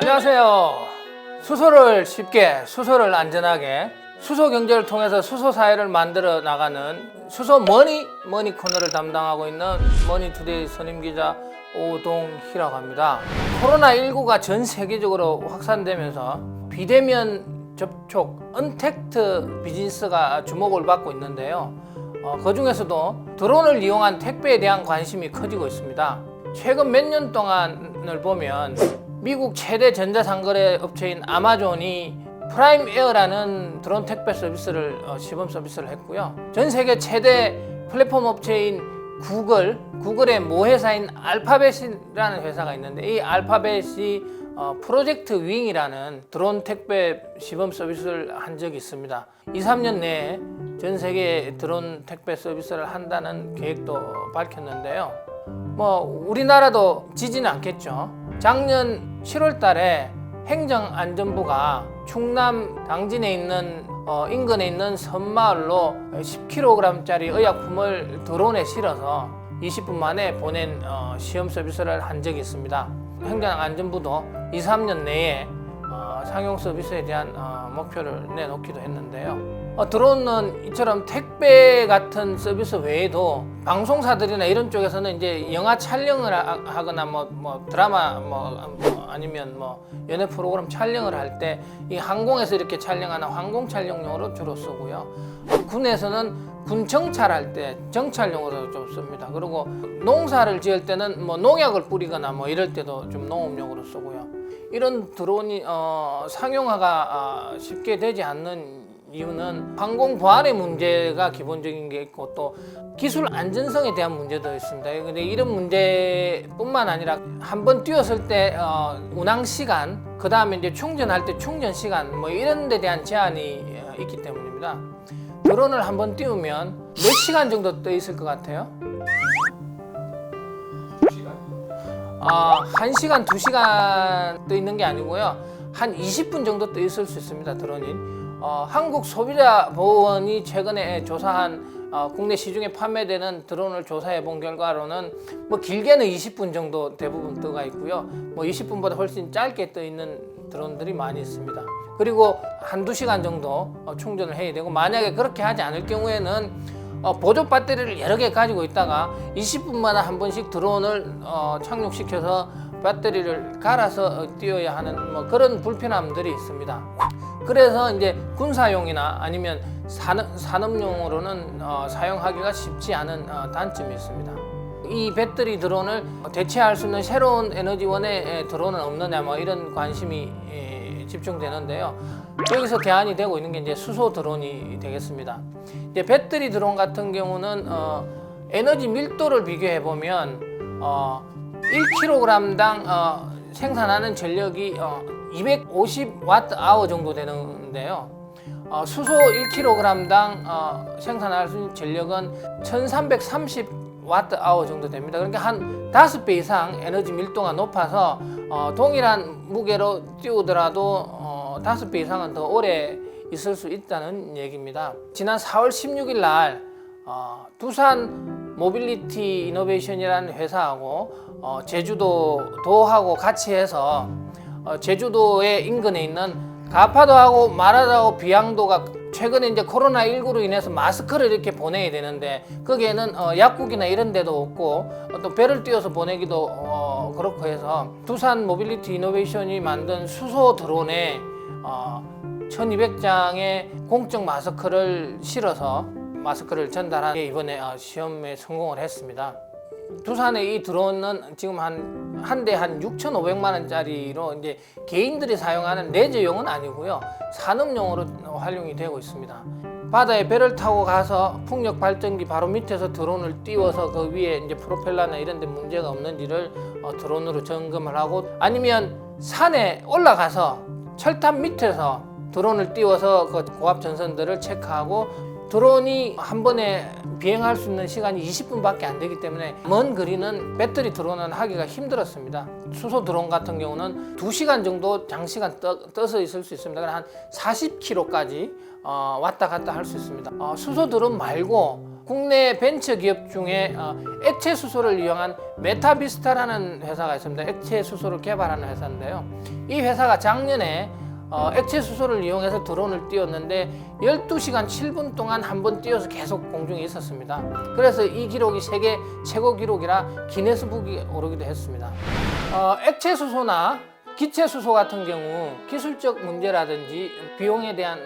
안녕하세요. 수소를 쉽게, 수소를 안전하게, 수소 경제를 통해서 수소 사회를 만들어 나가는 수소 머니 코너를 담당하고 있는 머니투데이 선임 기자 오동희라고 합니다. 코로나19가 전 세계적으로 확산되면서 비대면 접촉, 언택트 비즈니스가 주목을 받고 있는데요. 그 중에서도 드론을 이용한 택배에 대한 관심이 커지고 있습니다. 최근 몇 년 동안을 보면 미국 최대 전자상거래 업체인 아마존이 프라임 에어라는 드론 택배 서비스를 시범 서비스를 했고요. 전 세계 최대 플랫폼 업체인 구글의 모회사인 알파벳이라는 회사가 있는데 이 알파벳이 프로젝트 윙이라는 드론 택배 시범 서비스를 한 적이 있습니다. 2-3년 내에 전 세계 드론 택배 서비스를 한다는 계획도 밝혔는데요. 우리나라도 지지는 않겠죠. 작년 7월 달에 행정안전부가 충남 당진에 있는 인근에 있는 섬마을로 10kg짜리 의약품을 드론에 실어서 20분 만에 보낸 시험 서비스를 한 적이 있습니다. 행정안전부도 2-3년 내에 상용 서비스에 대한 목표를 내놓기도 했는데요. 드론은 이처럼 택배 같은 서비스 외에도 방송사들이나 이런 쪽에서는 이제 영화 촬영을 하거나 드라마 아니면 연예 프로그램 촬영을 할 때 이 항공에서 이렇게 촬영하는 항공 촬영용으로 주로 쓰고요. 군에서는 군 정찰할 때 정찰용으로 좀 씁니다. 그리고 농사를 지을 때는 농약을 뿌리거나 이럴 때도 좀 농업용으로 쓰고요. 이런 드론이 상용화가 쉽게 되지 않는 이유는 항공 보안의 문제가 기본적인 게 있고 또 기술 안전성에 대한 문제도 있습니다. 근데 이런 문제뿐만 아니라 한번 뛰었을 때 운항 시간, 그 다음에 이제 충전할 때 충전 시간 이런 데 대한 제한이 있기 때문입니다. 드론을 한번 띄우면 몇 시간 정도 떠 있을 것 같아요? 1시간, 2시간 떠 있는 게 아니고요. 한 20분 정도 떠 있을 수 있습니다, 드론이. 한국소비자보호원이 최근에 조사한 국내 시중에 판매되는 드론을 조사해 본 결과로는 길게는 20분 정도 대부분 떠가 있고요. 20분보다 훨씬 짧게 떠 있는 드론들이 많이 있습니다. 그리고 1-2시간 정도 충전을 해야 되고, 만약에 그렇게 하지 않을 경우에는 보조 배터리를 여러 개 가지고 있다가 20분마다 한 번씩 드론을 착륙시켜서 배터리를 갈아서 띄워야 하는 그런 불편함들이 있습니다. 그래서 이제 군사용이나 아니면 산업용으로는 사용하기가 쉽지 않은 단점이 있습니다. 이 배터리 드론을 대체할 수 있는 새로운 에너지원의 드론은 없느냐 이런 관심이 집중되는데요. 여기서 대안이 되고 있는 게 이제 수소 드론이 되겠습니다. 이제 배터리 드론 같은 경우는 에너지 밀도를 비교해 보면 1kg당 생산하는 전력이 250Wh 정도 되는데요. 수소 1kg당 생산할 수 있는 전력은 1330Wh 정도 됩니다. 그러니까 한 5배 이상 에너지 밀도가 높아서 동일한 무게로 띄우더라도 5배 이상은 더 오래 있을 수 있다는 얘기입니다. 지난 4월 16일 날 두산 모빌리티 이노베이션이라는 회사하고 제주도하고 같이 해서 제주도의 인근에 있는 가파도하고 마라도하고 비양도가 최근에 이제 코로나19로 인해서 마스크를 이렇게 보내야 되는데 거기에는 약국이나 이런 데도 없고 또 배를 띄워서 보내기도 그렇고 해서 두산 모빌리티 이노베이션이 만든 수소 드론에 1200장의 공적 마스크를 실어서 마스크를 전달한 게 이번에 시험에 성공을 했습니다. 두산의 이 드론은 지금 한 대 한 6,500만 원짜리로 이제 개인들이 사용하는 레저용은 아니고요. 산업용으로 활용이 되고 있습니다. 바다에 배를 타고 가서 풍력 발전기 바로 밑에서 드론을 띄워서 그 위에 이제 프로펠러나 이런 데 문제가 없는지를 드론으로 점검을 하고, 아니면 산에 올라가서 철탑 밑에서 드론을 띄워서 그 고압 전선들을 체크하고, 드론이 한 번에 비행할 수 있는 시간이 20분밖에 안 되기 때문에 먼 거리는 배터리 드론은 하기가 힘들었습니다. 수소 드론 같은 경우는 2시간 정도 장시간 떠서 있을 수 있습니다. 한 40km까지 왔다 갔다 할 수 있습니다. 수소 드론 말고 국내 벤처 기업 중에 액체 수소를 이용한 메타비스타라는 회사가 있습니다. 액체 수소를 개발하는 회사인데요. 이 회사가 작년에 액체 수소를 이용해서 드론을 띄웠는데 12시간 7분 동안 한 번 띄워서 계속 공중에 있었습니다. 그래서 이 기록이 세계 최고 기록이라 기네스북에 오르기도 했습니다. 액체 수소나 기체 수소 같은 경우 기술적 문제라든지 비용에 대한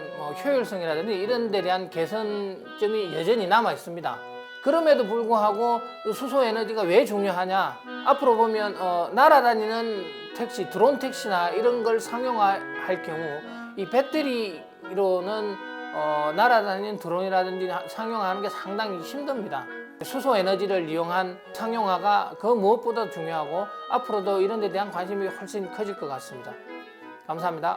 효율성이라든지 이런 데 대한 개선점이 여전히 남아 있습니다. 그럼에도 불구하고 수소 에너지가 왜 중요하냐? 앞으로 보면 날아다니는 택시, 드론 택시나 이런 걸 상용화할 경우 이 배터리로는 날아다니는 드론이라든지 상용화하는 게 상당히 힘듭니다. 수소 에너지를 이용한 상용화가 그 무엇보다 중요하고 앞으로도 이런 데 대한 관심이 훨씬 커질 것 같습니다. 감사합니다.